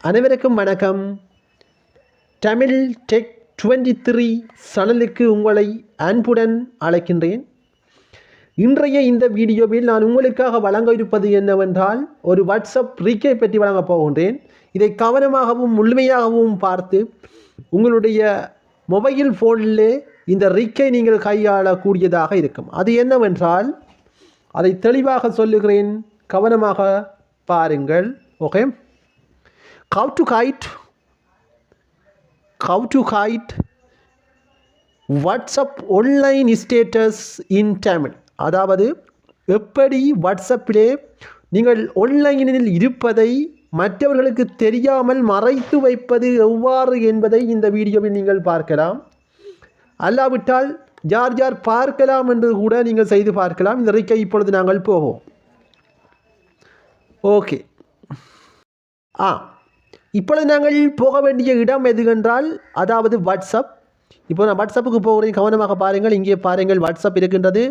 அனைவருக்கும் வணக்கம். தமிழ் டெக் 23 சேனலுக்கு உங்களை அன்புடன் அழைக்கின்றேன். இன்றைய இந்த வீடியோவில் நான் உங்களுக்காக வழங்க இருப்பது என்னவென்றால் ஒரு வாட்ஸ்அப் ரீகை பற்றி வழங்கப் போகின்றேன். இதை கவனமாகவும் முழுமையாகவும் பார்த்து உங்களுடைய மொபைல் ஃபோனிலே இந்த ரீகை நீங்கள் கையாளக்கூடியதாக இருக்கும். அது என்னவென்றால் அதை தெளிவாக சொல்லுகிறேன், கவனமாக பாருங்கள். Okay, how to hide WhatsApp online status இன் தமிழ். அதாவது எப்படி வாட்ஸ்அப்பிலே நீங்கள் ஆன்லைனில் இருப்பதை மற்றவர்களுக்கு தெரியாமல் மறைத்து வைப்பது எவ்வாறு என்பதை இந்த வீடியோவில் நீங்கள் பார்க்கலாம். அல்லாவிட்டால் யார் யார் பார்க்கலாம் என்று கூட நீங்கள் செய்து பார்க்கலாம். இந்த ரீகை இப்பொழுது நாங்கள் போவோம். ஓகே, இப்பொழுது நாங்கள் போக வேண்டிய இடம் எதுவென்றால் அதாவது வாட்ஸ்அப். இப்போ நான் வாட்ஸ்அப்புக்கு போகிறேன், கவனமாக பாருங்கள். இங்கே பாருங்கள், வாட்ஸ்அப் இருக்கின்றது.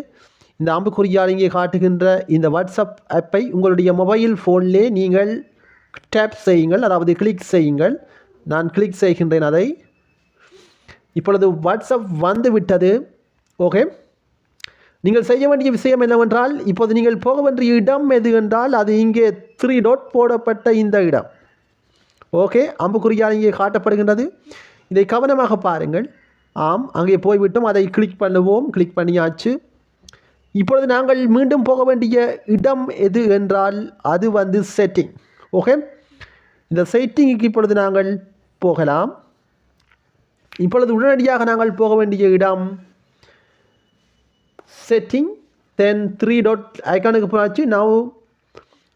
இந்த அம்புக்குறியால் இங்கே காட்டுகின்ற இந்த வாட்ஸ்அப் ஆப்பை உங்களுடைய மொபைல் ஃபோனிலே நீங்கள் டேப் செய்யுங்கள், அதாவது கிளிக் செய்யுங்கள். நான் கிளிக் செய்கின்றேன் அதை. இப்பொழுது வாட்ஸ்அப் வந்து விட்டது. ஓகே, நீங்கள் செய்ய வேண்டிய விஷயம் என்னவென்றால் இப்போது நீங்கள் போக வேண்டிய இடம் எது என்றால் அது இங்கே 3 டாட் போடப்பட்ட இந்த இடம். ஓகே, அம்புக்குறியால் இங்கே காட்டப்படுகின்றது. இதை கவனமாக பாருங்கள். ஆம், அங்கே போய்விட்டோம். அதை கிளிக் பண்ணுவோம். கிளிக் பண்ணியாச்சு. இப்பொழுது நாங்கள் மீண்டும் போக வேண்டிய இடம் எது என்றால் அது வந்து செட்டிங். ஓகே, இந்த செட்டிங்குக்கு இப்பொழுது நாங்கள் போகலாம். இப்பொழுது உடனடியாக நாங்கள் போக வேண்டிய இடம் செட்டிங், தென் 3 டாட் ஐக்கானுக்கு போயாச்சு.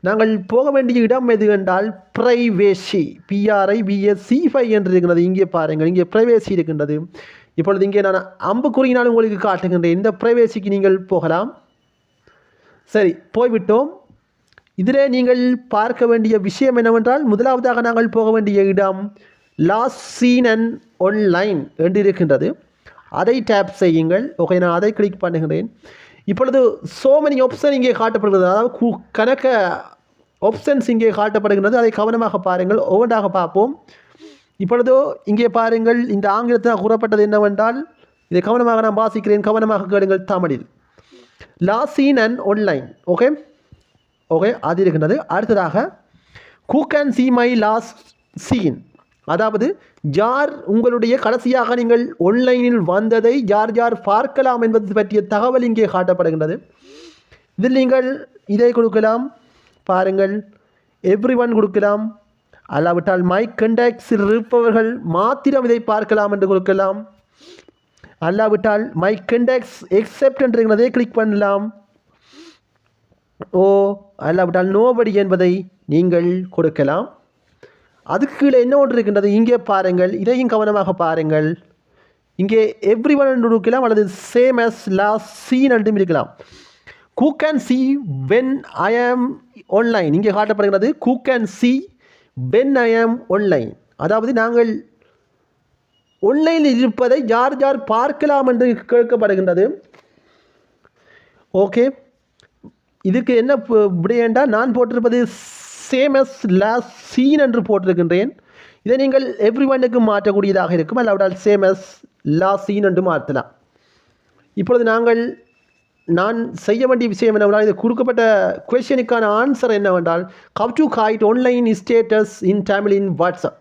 நாங்கள் போக வேண்டிய இடம் எது என்றால் ப்ரைவேசி, PRIVAC5 என்று இருக்கிறது. இங்கே பாருங்கள், இங்கே ப்ரைவேசி இருக்கின்றது. இப்பொழுது இங்கே நான் அம்புக்குறியினால் உங்களுக்கு காட்டுகின்றேன். இந்த ப்ரைவேசிக்கு நீங்கள் போகலாம். சரி, போய்விட்டோம். இதிலே நீங்கள் பார்க்க வேண்டிய விஷயம் என்னவென்றால் முதலாவதாக நாங்கள் போக வேண்டிய இடம் லாஸ்ட் சீன் அண்ட் ஆன்லைன் என்று இருக்கின்றது. அதை டேப் செய்யுங்கள். ஓகே, நான் அதை கிளிக் பண்ணுகிறேன். இப்பொழுது so many ஆப்ஷன் இங்கே காட்டப்படுகிறது. அதாவது கணக்க ஆப்ஷன்ஸ் இங்கே காட்டப்படுகின்றது. அதை கவனமாக பாருங்கள். ஒவ்வொன்றாக பார்ப்போம். இப்பொழுது இங்கே பாருங்கள், இந்த ஆங்கிலத்தில் கூறப்பட்டது என்னவென்றால் இதை கவனமாக நான் வாசிக்கிறேன், கவனமாக கேளுங்கள். தமிழில் last seen and online. Okay okay, அது இருக்கின்றது. அடுத்ததாக who can see my last scene, அதாவது யார் உங்களுடைய கடைசியாக நீங்கள் ஆன்லைனில் வந்ததை யார் யார் பார்க்கலாம் என்பது பற்றிய தகவல் இங்கே காட்டப்படுகின்றது. இதில் நீங்கள் இதை கொடுக்கலாம். பாருங்கள், எவ்ரிஒன் கொடுக்கலாம். அல்லாவிட்டால் மை கண்டாக்ட்ஸில் இருப்பவர்கள் மாத்திரம் இதை பார்க்கலாம் என்று கொடுக்கலாம். அல்லாவிட்டால் மை கண்டாக்ட்ஸ் எக்ஸெப்ட் என்றதை கிளிக் பண்ணலாம். அல்லாவிட்டால் நோபடி என்பதை நீங்கள் கொடுக்கலாம். அதுக்கு கீழே என்ன ஒன்று இருக்கின்றது இங்கே பாருங்கள். இதையும் கவனமாக பாருங்கள். இங்கே எவ்ரிஒன் என்று கொடுக்கலாம், அல்லது சேம் as லாஸ்ட் சீன் என்றும் இருக்கலாம். who can see when I am online, இங்கே காட்டப்படுகிறது who can see when I am online. அதாவது நாங்கள் ஆன்லைனில் இருப்பதை யார் யார் பார்க்கலாம் என்று கேட்கப்படுகின்றது. ஓகே, இதுக்கு என்ன விடையேண்டா நான் போட்டிருப்பது சேம் as லாஸ்ட் சீன் என்று போட்டிருக்கின்றேன். இதை நீங்கள் எவ்ரிஒன்னுக்கு மாற்றக்கூடியதாக இருக்கும். அல்லாவிட்டால் சேம் as லாஸ்ட் சீன் என்று மாற்றலாம். இப்பொழுது நான் செய்ய வேண்டிய விஷயம் என்னவென்றால் இது கொடுக்கப்பட்ட குவெஸ்சனுக்கான ஆன்சர் என்னவென்றால் how to hide online status in Tamil in WhatsApp.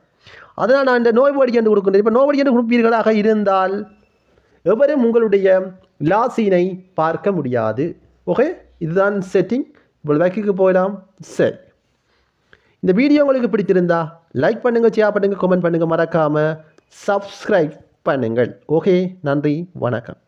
அதனால் நான் இந்த நோபடி என்று கொடுக்கின்றேன். இப்போ நோபடி என்று கொடுப்பீர்களாக இருந்தால் எவரும் உங்களுடைய லாஸ்ட் சீனை பார்க்க முடியாது. ஓகே, இதுதான் செட்டிங். இப்பொழுது பேக்குக்கு போகலாம். சரி, இந்த வீடியோ உங்களுக்கு பிடித்திருந்தா லைக் பண்ணுங்கள், ஷேர் பண்ணுங்கள், கமெண்ட் பண்ணுங்கள், மறக்காமல் சப்ஸ்கிரைப் பண்ணுங்கள். ஓகே, நன்றி, வணக்கம்.